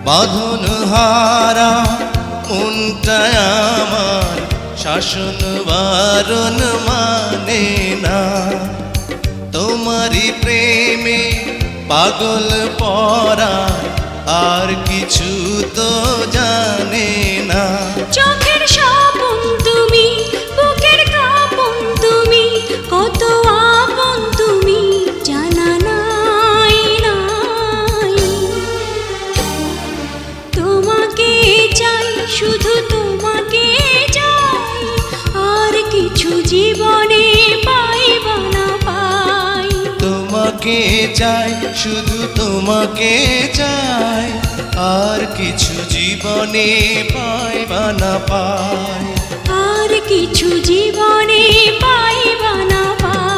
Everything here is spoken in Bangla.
বাঁধন হারা মনটা আমার শাসন বারণ মানে না। তোমারই প্রেমে পাগল পরা আর কিছু তো জানে না। চোখের স্বপন তুমি, বুকের কাঁপন তুমি, কত আপন তুমি জানা নাই নাই। তোমাকে চাই, শুধু তোমাকে চাই, আর কিছু জীবনে পাইবা না পাই। তোমাকে চাই, শুধু তোমাকে চাই, আর কিছু জীবনে পাইবা না পাই। আর কিছু জীবনে পাইবা না পাই।